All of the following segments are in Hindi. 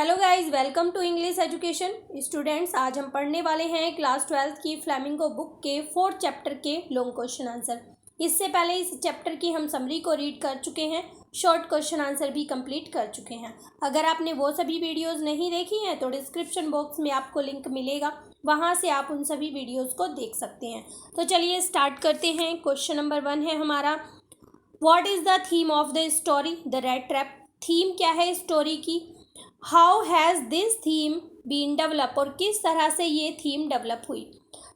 Hello guys, welcome to English education students. आज हम पढ़ने वाले हैं क्लास 12 की फ्लेमिंगो बुक के 4th चैप्टर के लॉन्ग क्वेश्चन आंसर। इससे पहले इस चैप्टर की हम समरी को रीड कर चुके हैं, शॉर्ट क्वेश्चन आंसर भी कंप्लीट कर चुके हैं। अगर आपने वो सभी वीडियोस नहीं देखी हैं तो डिस्क्रिप्शन बॉक्स में आपको लिंक मिलेगा, वहाँ से आप उन सभी वीडियोज़ को देख सकते हैं। तो चलिए स्टार्ट करते हैं। क्वेश्चन नंबर 1 है हमारा, what is the theme of the story the rattrap. Theme क्या है स्टोरी की। How has this theme been develop, और किस तरह से ये थीम डेवलप हुई।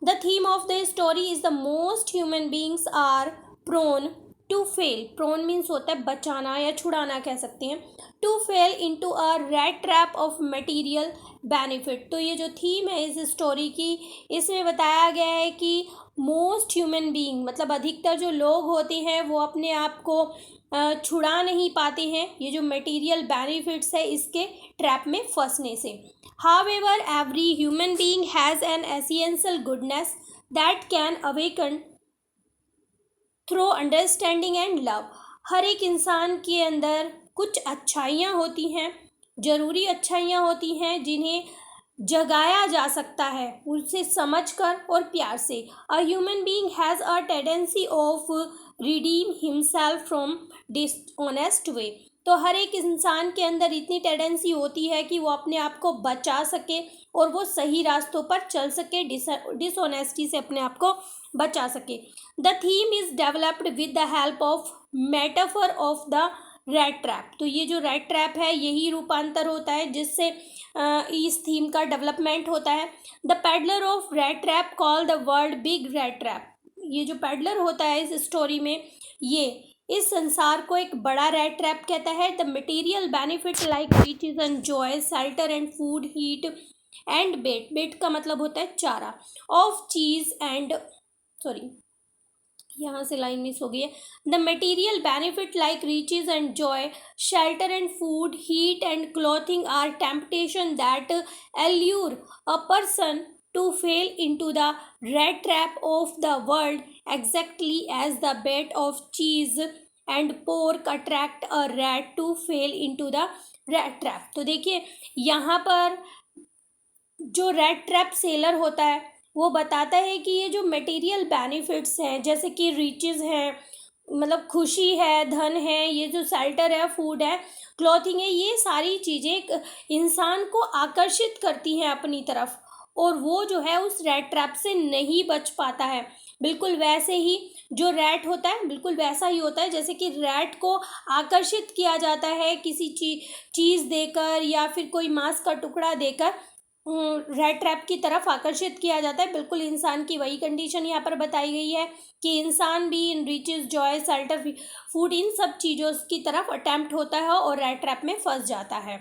The theme of the story is the most human beings are prone to fail. Prone means होता है बचाना या छुड़ाना कह सकते हैं। To fail into a rattrap of material benefit. तो ये जो थीम है इस स्टोरी की, इसमें बताया गया है कि मोस्ट ह्यूमन बींग मतलब अधिकतर जो लोग होते हैं वो अपने आप को छुड़ा नहीं पाते हैं ये जो मटेरियल बेनिफिट्स है इसके ट्रैप में फंसने से। However every human being has an essential goodness that can awaken through understanding and love. हर एक इंसान के अंदर कुछ अच्छाइयाँ होती हैं, ज़रूरी अच्छाइयाँ होती हैं जिन्हें जगाया जा सकता है उसे समझकर और प्यार से। A human being has a tendency of redeem himself from dishonest way. तो हर एक इंसान के अंदर इतनी टेंडेंसी होती है कि वो अपने आप को बचा सके और वो सही रास्तों पर चल सके, डिसऑनेस्टी से अपने आप को बचा सके। The theme is developed with the help of metaphor of the red trap. तो ये जो रेड ट्रैप है यही रूपांतर होता है जिससे इस थीम का डेवलपमेंट होता है। The peddler of red trap call the world big red trap. ये जो पेडलर होता है इस स्टोरी में, ये इस संसार को एक बड़ा रेड ट्रैप कहता है। The material benefit like riches and joy, shelter and food, heat and bait. Bait का मतलब होता है चारा। ऑफ चीज एंड सॉरी यहाँ से लाइन मिस हो गई है। The material benefit like riches and joy, shelter and food, heat and clothing are temptation that allure a person to fall into the rat trap of the world, exactly as the bait of cheese and pork attract a rat to fall into the rat trap। तो देखिए यहाँ पर जो रेड ट्रैप सेलर होता है वो बताता है कि ये जो मटेरियल बेनिफिट्स हैं जैसे कि रिचेस हैं, मतलब खुशी है, धन है, ये जो शेल्टर है, फूड है, क्लॉथिंग है, ये सारी चीज़ें एक इंसान को आकर्षित करती हैं अपनी तरफ, और वो जो है उस रेड ट्रैप से नहीं बच पाता है। बिल्कुल वैसे ही जो रैट होता है बिल्कुल वैसा ही होता है जैसे कि रैट को आकर्षित किया जाता है किसी चीज़ देकर या फिर कोई मांस का टुकड़ा देकर रेड ट्रैप की तरफ आकर्षित किया जाता है। बिल्कुल इंसान की वही कंडीशन यहाँ पर बताई गई है कि इंसान भी इन रिचेस, जॉय, शेल्टर, फूड, इन सब चीज़ों की तरफ अटेम्प्ट होता है और रेड ट्रैप में फंस जाता है।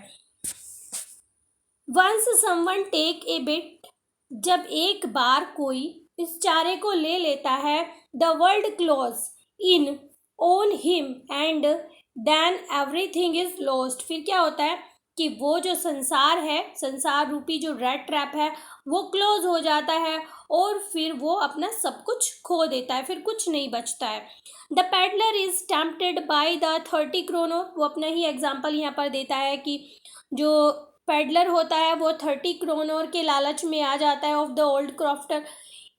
Once someone take a bait, जब एक बार कोई इस चारे को ले लेता है, the world close in on him and then everything is lost. फिर क्या होता है कि वो जो संसार है, संसार रूपी जो रेड ट्रैप है, वो क्लोज हो जाता है और फिर वो अपना सब कुछ खो देता है, फिर कुछ नहीं बचता है। The peddler is tempted by the 30 kronor. वो अपना ही एग्जाम्पल यहाँ पर देता है कि जो पेडलर होता है वो 30 क्रोनर के लालच में आ जाता है of the old crofter.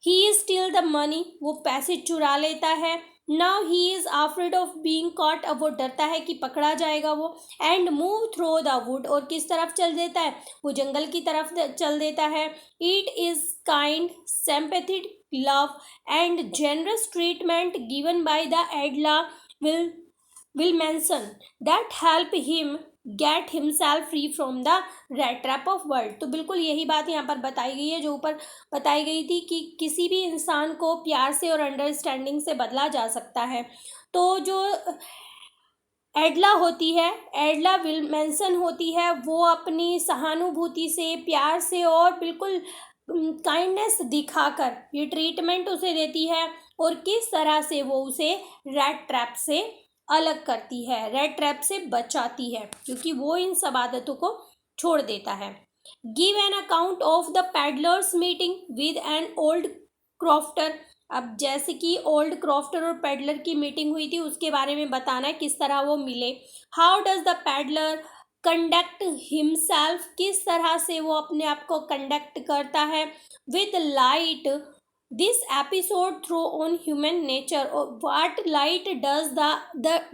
He is steal the money, वो पैसे चुरा लेता है। Now he is afraid of being caught, अब वो डरता है कि पकड़ा जाएगा वो। And move through the wood, और किस तरफ चल देता है, वो जंगल की तरफ चल देता है। It is kind sympathetic love and generous treatment given by the एडला will mention that help him get himself free from the rat trap of world। तो बिल्कुल यही बात यहाँ पर बताई गई है जो ऊपर बताई गई थी कि किसी भी इंसान को प्यार से और अंडरस्टैंडिंग से बदला जा सकता है। तो जो एडला होती है, एडला विलमेंसन होती है, वो अपनी सहानुभूति से, प्यार से और बिल्कुल काइंडनेस दिखाकर ये ट्रीटमेंट उसे देती है और किस तरह से वो उसे रेड ट्रैप से अलग करती है, रेड ट्रैप से बचाती है, क्योंकि वो इन सब आदतों को छोड़ देता है। Give an account of the peddlers meeting with an old crofter. अब जैसे कि ओल्ड क्रॉफ्टर और पैडलर की मीटिंग हुई थी उसके बारे में बताना है, किस तरह वो मिले। How does the peddler conduct himself, किस तरह से वो अपने आप को कंडक्ट करता है, with light this episode throw on human nature, और what light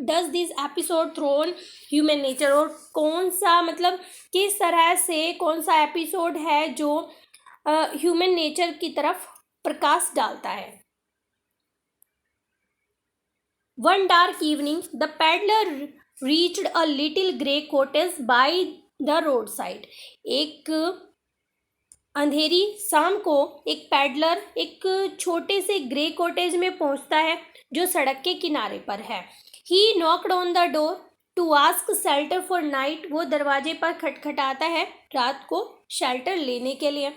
does this episode throw on human nature, और कौन सा मतलब किस तरह से कौन सा एपिसोड है जो ह्यूमन नेचर की तरफ प्रकाश डालता है। One dark evening, the peddler reached a little grey cottage by the roadside. एक अंधेरी शाम को एक पैडलर एक छोटे से ग्रे कॉटेज में पहुंचता है जो सड़क के किनारे पर है। He knocked on the door to ask shelter for night. वो दरवाजे पर खटखटाता है रात को शेल्टर लेने के लिए।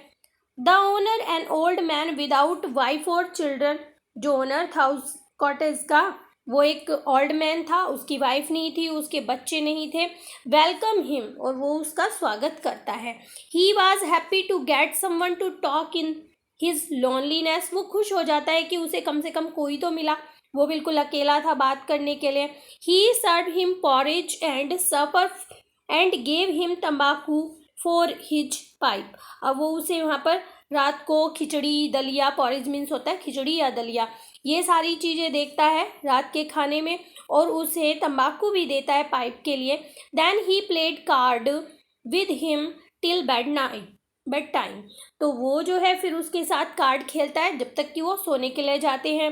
The owner, an old man without wife or children. जो ओनर था उस कॉटेज का वो एक ओल्ड मैन था, उसकी वाइफ नहीं थी, उसके बच्चे नहीं थे। वेलकम हिम, और वो उसका स्वागत करता है। He was happy to get someone to talk in his loneliness, वो खुश हो जाता है कि उसे कम से कम कोई तो मिला, वो बिल्कुल अकेला था बात करने के लिए। He serve him porridge and supper and gave him तंबाकू फॉर हिज पाइप। अब वो उसे वहाँ पर रात को खिचड़ी दलिया, पॉरेज मीन्स होता है खिचड़ी या दलिया, ये सारी चीज़ें देखता है रात के खाने में, और उसे तंबाकू भी देता है पाइप के लिए। Then he played card with him till bed time, तो वो जो है फिर उसके साथ कार्ड खेलता है जब तक कि वो सोने के लिए जाते हैं।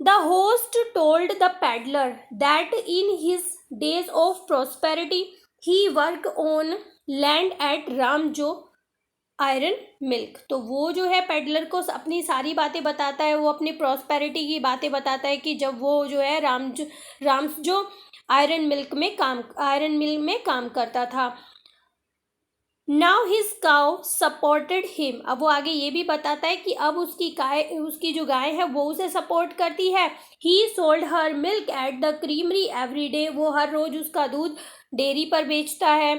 The host told the peddler that in his days of prosperity he work on land at Ramsjo iron mill, तो वो जो है पेडलर को अपनी सारी बातें बताता है, वो अपनी प्रॉस्पेरिटी की बातें बताता है कि जब वो जो है रामजो आयरन मिल में काम करता था। Now his cow supported him, अब वो आगे ये भी बताता है कि अब उसकी जो गाय है वो उसे सपोर्ट करती है। ही sold her milk at the creamery every day, वो हर रोज उसका दूध डेयरी पर बेचता है।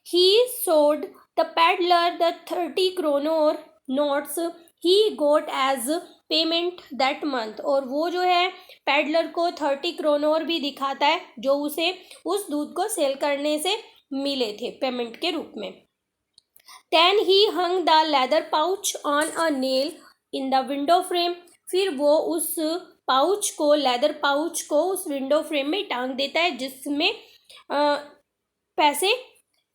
ही sold the peddler the 30 kroner notes he got as payment that month, और वो जो है पेडलर को 30 क्रोनोर भी दिखाता है जो उसे उस दूध को सेल करने से मिले थे पेमेंट के रूप में। Then he hung the leather pouch on a nail in the window frame, फिर वो उस पाउच को लेदर पाउच को उस विंडो फ्रेम में टांग देता है जिसमें पैसे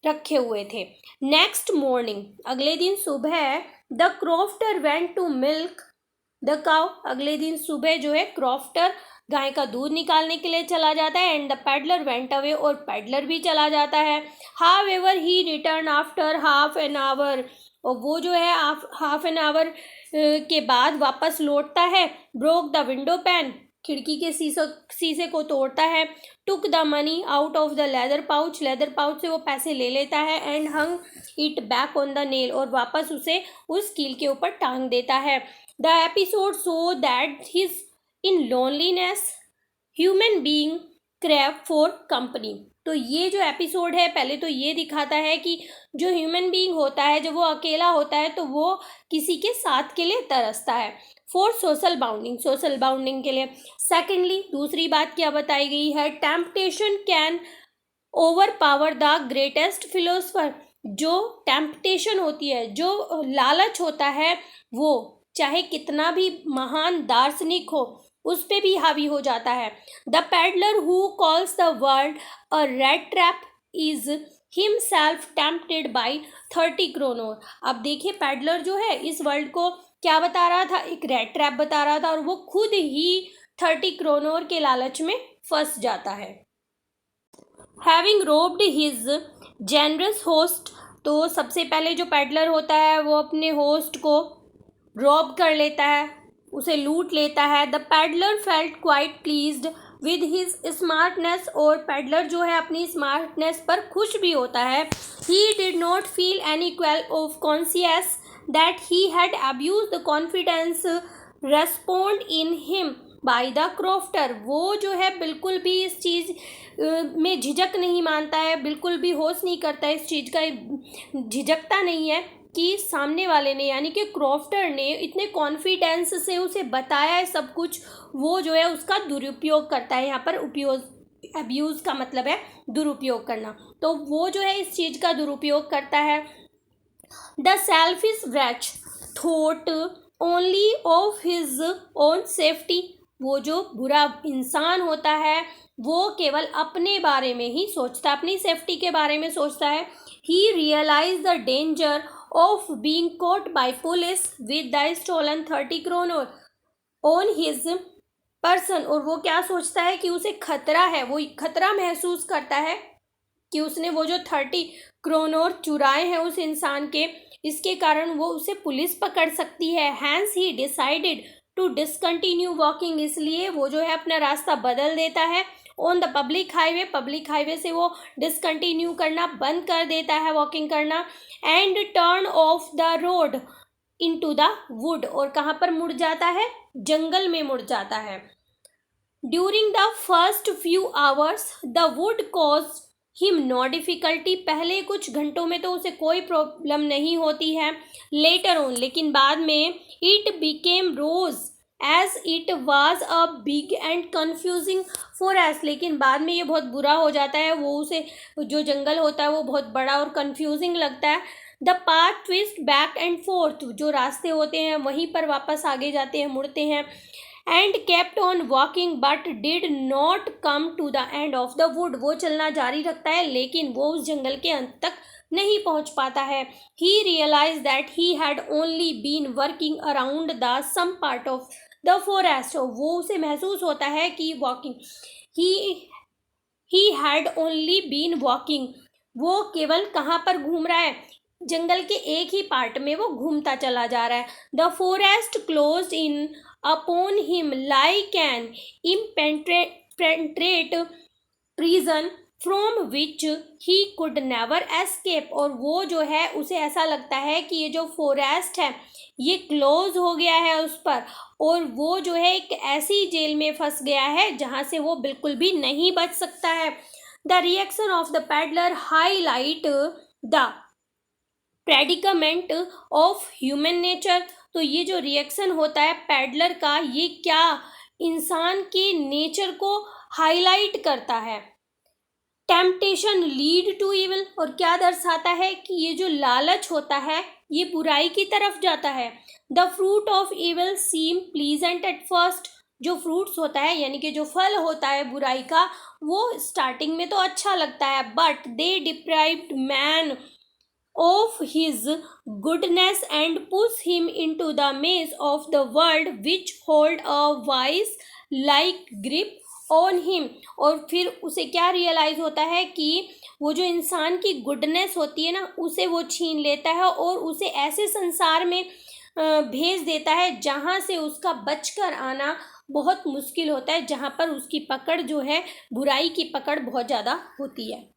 रखे हुए थे। नेक्स्ट मॉर्निंग, अगले दिन सुबह, the crofter went to milk the cow, अगले दिन सुबह जो है क्रॉफ्टर गाय का दूध निकालने के लिए चला जाता है। And the peddler went away, और पेडलर भी चला जाता है। However he return after half an hour, और वो जो है हाफ एन आवर के बाद वापस लौटता है। ब्रोक द विंडो पैन, खिड़की के शीशे को तोड़ता है। Took the money out of the leather pouch से वो पैसे ले लेता है। And hung it back on the nail, और वापस उसे उस कील के ऊपर टांग देता है। The episode so that his in loneliness human being crave for company, तो ये जो एपिसोड है पहले तो ये दिखाता है कि जो ह्यूमन बीइंग होता है जब वो अकेला होता है तो वो किसी के साथ के लिए तरसता है। फॉर सोशल बाउंडिंग के लिए। सेकेंडली, दूसरी बात क्या बताई गई है, temptation can over power the greatest philosopher, जो टेम्पटेशन होती है, जो लालच होता है, वो चाहे कितना भी महान दार्शनिक हो उस पे भी हावी हो जाता है। The peddler who calls the world a red trap is himself tempted by 30 kronor. अब देखिए पैडलर जो है इस वर्ल्ड को क्या बता रहा था, एक रेड ट्रैप बता रहा था, और वो खुद ही 30 क्रोनोर के लालच में फंस जाता है। Having robed his generous host, तो सबसे पहले जो पैडलर होता है वो अपने होस्ट को रॉब कर लेता है, उसे लूट लेता है। The peddler felt quite pleased with his smartness, और पैडलर जो है अपनी स्मार्टनेस पर खुश भी होता है। He did not feel any quail of conscious that he had abused the confidence respond in him by the crofter, वो जो है बिल्कुल भी इस चीज़ में झिझक नहीं मानता है, बिल्कुल भी होश नहीं करता है, इस चीज़ का झिझकता नहीं है कि सामने वाले ने यानी कि क्रॉफ्टर ने इतने कॉन्फिडेंस से उसे बताया है सब कुछ, वो जो है उसका दुरुपयोग करता है। यहाँ पर अब्यूज़ का मतलब है दुरुपयोग करना। तो वो जो है इस चीज़ का दुरुपयोग करता है। The selfish wretch thought only of his own safety, वो जो बुरा इंसान होता है वो केवल अपने बारे में ही सोचता है, अपनी सेफ्टी के बारे में सोचता है। He realise the danger of being caught by police with the stolen 30 kroner on his person, और वो क्या सोचता है कि उसे खतरा है, वो खतरा महसूस करता है कि उसने वो जो 30 kroner चुराए हैं उस इंसान के, इसके कारण वो उसे पुलिस पकड़ सकती है। Hence he decided to discontinue walking, इसलिए वो जो है अपना रास्ता बदल देता है। On the public highway, public highway से वो डिसकंटिन्यू करना बंद कर देता है वॉकिंग करना। And turn off the road into the wood, और कहाँ पर मुड़ जाता है, जंगल में मुड़ जाता है। During the first few hours the wood cause him no difficulty, पहले कुछ घंटों में तो उसे कोई प्रॉब्लम नहीं होती है। लेटर ऑन, लेकिन बाद में, it became rose as it was a big and confusing forest, लेकिन बाद में ये बहुत बुरा हो जाता है, वो उसे जो जंगल होता है वो बहुत बड़ा और कन्फ्यूजिंग लगता है। The path twist back and fourth, जो रास्ते होते हैं वहीं पर वापस आगे जाते हैं, मुड़ते हैं। And kept on walking but did not come to the end of the wood, वो चलना जारी रखता है लेकिन वो उस जंगल के अंत तक नहीं पहुंच पाता है। He realise that he had only been working around the same part of the forest, वो उसे महसूस होता है कि walking he had only been walking, वो केवल कहाँ पर घूम रहा है, जंगल के एक ही पार्ट में वो घूमता चला जा रहा है। The forest closed in upon him like an impenetrable prison from which he could never escape, और वो जो है उसे ऐसा लगता है कि ये जो फॉरेस्ट है ये क्लोज हो गया है उस पर, और वो जो है एक ऐसी जेल में फंस गया है जहाँ से वो बिल्कुल भी नहीं बच सकता है। The reaction of the peddler highlight the predicament of human nature, तो ये जो रिएक्शन होता है पैडलर का, ये क्या इंसान के नेचर को हाईलाइट करता है। टेम्पटेशन लीड टू इविल, और क्या दर्शाता है कि ये जो लालच होता है ये बुराई की तरफ जाता है। The fruit of evil seem pleasant at first, जो फ्रूट्स होता है यानी कि जो फल होता है बुराई का वो स्टार्टिंग में तो अच्छा लगता है, but they deprived man of his goodness and push him into the maze of the world which hold a vice like grip on him, और फिर उसे क्या रियलाइज होता है कि वो जो इंसान की गुडनेस होती है ना उसे वो छीन लेता है और उसे ऐसे संसार में भेज देता है जहाँ से उसका बचकर आना बहुत मुश्किल होता है, जहाँ पर उसकी पकड़ जो है बुराई की पकड़ बहुत ज़्यादा होती है।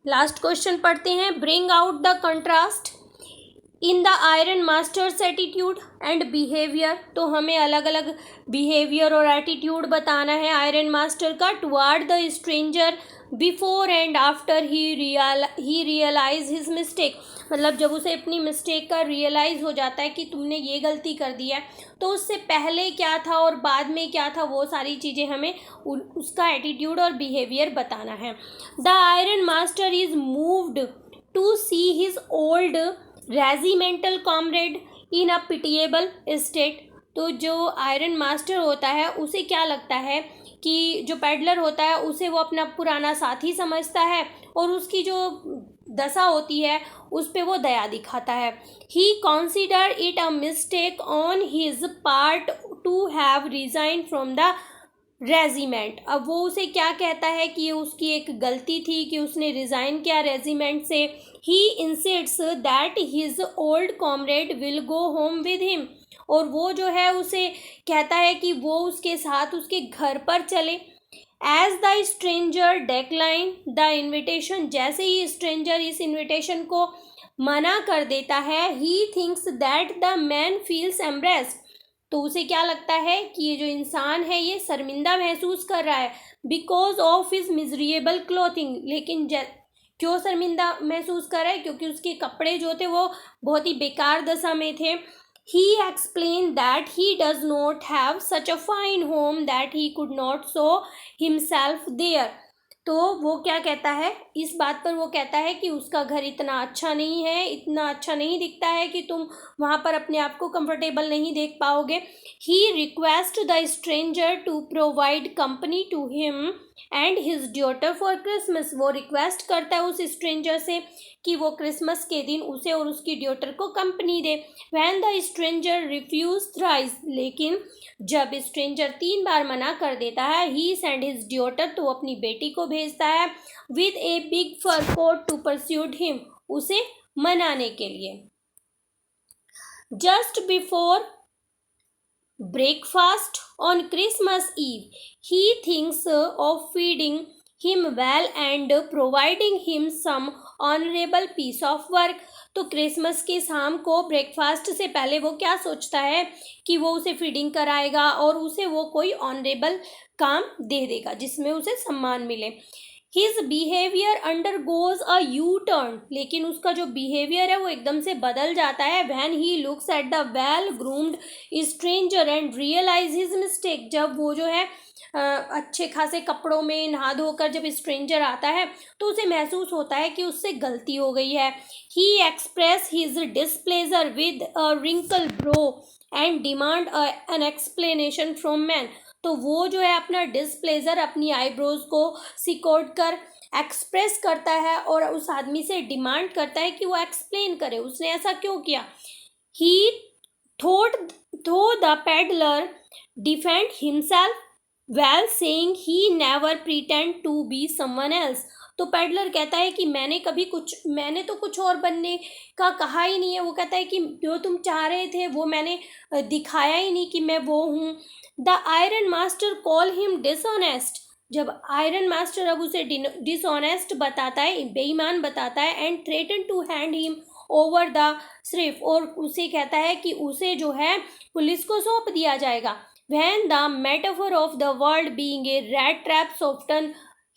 लास्ट क्वेश्चन पढ़ते हैं। Bring out the contrast in the iron master's attitude and behaviour, तो हमें अलग अलग बिहेवियर और एटीट्यूड बताना है आयरन मास्टर का toward the stranger before and after he realize his mistake, मतलब जब उसे अपनी मिस्टेक का रियलाइज़ हो जाता है कि तुमने ये गलती कर दी है तो उससे पहले क्या था और बाद में क्या था, वो सारी चीज़ें हमें उसका एटीट्यूड और बिहेवियर बताना है। The iron master is moved to see his old regimental comrade in a pitiable state, तो जो आयरन मास्टर होता है उसे क्या लगता है कि जो पैडलर होता है उसे वो अपना पुराना साथी समझता है और उसकी जो दशा होती है उस पे वो दया दिखाता है। He consider it a mistake on his part to have resign from the regiment, अब वो उसे क्या कहता है कि ये उसकी एक गलती थी कि उसने रिज़ाइन किया रेजिमेंट से। He insists that his old comrade will go home with him, और वो जो है उसे कहता है कि वो उसके साथ उसके घर पर चले। As the stranger decline the invitation, जैसे ही स्ट्रेंजर इस इन्विटेशन को मना कर देता है, he thinks that the man feels embraced, तो उसे क्या लगता है कि ये जो इंसान है ये शर्मिंदा महसूस कर रहा है because of his miserable clothing, लेकिन क्यों शर्मिंदा महसूस कर रहा है, क्योंकि उसके कपड़े जो थे वो बहुत ही बेकार दशा में थे। He explained that he does not have such a fine home that he could not show himself there, तो वो क्या कहता है, इस बात पर वो कहता है कि उसका घर इतना अच्छा नहीं है, इतना अच्छा नहीं दिखता है कि तुम वहाँ पर अपने आप को कंफर्टेबल नहीं देख पाओगे। He request the stranger to provide company to him and his daughter for Christmas. वो रिक्वेस्ट करता है उस स्ट्रेंजर से कि वो क्रिसमस के दिन उसे और उसकी डॉटर को कंपनी दे। When the stranger refuse thrice, लेकिन जब स्ट्रेंजर 3 बार मना कर देता है, ही सेंड हिज डॉटर, तो अपनी बेटी को भेजता है with a big fur coat to persuade him, उसे मनाने के लिए। Just before breakfast on Christmas Eve, he thinks of feeding him well and providing him some honorable piece of work। तो क्रिसमस की शाम को ब्रेकफास्ट से पहले वो क्या सोचता है कि वो उसे फीडिंग कराएगा और उसे वो कोई ऑनरेबल काम दे देगा जिसमें उसे सम्मान मिले। His behaviour under goes a U turn, लेकिन उसका जो बिहेवियर है वो एकदम से बदल जाता है। When he looks at the well groomed stranger and realize his mistake, जब वो जो है अच्छे खासे कपड़ों में नहा धोकर जब स्ट्रेंजर आता है तो उसे महसूस होता है कि उससे गलती हो गई है। He express his displeasure with a wrinkle brow and demand an explanation from man. तो वो जो है अपना डिस्प्लेजर अपनी आईब्रोज को सिकोड़ कर एक्सप्रेस करता है और उस आदमी से डिमांड करता है कि वो एक्सप्लेन करे उसने ऐसा क्यों किया। He thought though the peddler defend himself well saying he never pretend to be someone else. तो पेडलर कहता है कि मैंने तो कुछ और बनने का कहा ही नहीं है। वो कहता है कि जो तुम चाह रहे थे वो मैंने दिखाया ही नहीं कि मैं वो हूँ। The iron master call him dishonest, जब आयरन मास्टर अब उसे डिसऑनेस्ट बताता है, बेईमान बताता है, and threaten to hand him over the sheriff, और उसे कहता है कि उसे जो है पुलिस को सौंप दिया जाएगा। When the metaphor of the world being a rat trap soften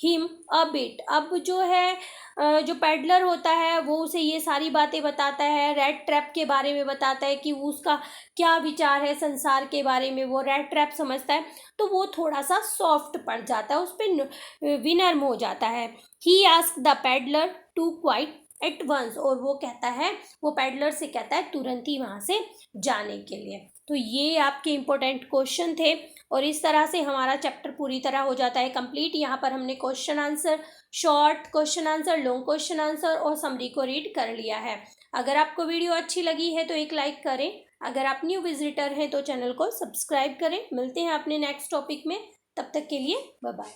him a bit, अब जो है जो पेडलर होता है वो उसे ये सारी बातें बताता है, रेड ट्रैप के बारे में बताता है कि उसका क्या विचार है संसार के बारे में, वो रेड ट्रैप समझता है, तो वो थोड़ा सा सॉफ्ट पड़ जाता है, उस पर विनर्म हो जाता है। He ask the peddler to quit at once, और वो कहता है, वो पेडलर से कहता है तुरंत ही वहाँ से जाने के लिए। तो ये आपके इम्पोर्टेंट क्वेश्चन थे और इस तरह से हमारा चैप्टर पूरी तरह हो जाता है कंप्लीट। यहाँ पर हमने question answer, short question answer, long question answer और समरी को रीड कर लिया है। अगर आपको वीडियो अच्छी लगी है तो एक लाइक करें। अगर आप न्यू विजिटर हैं तो चैनल को सब्सक्राइब करें। मिलते हैं अपने नेक्स्ट टॉपिक में, तब तक के लिए बाय बाय।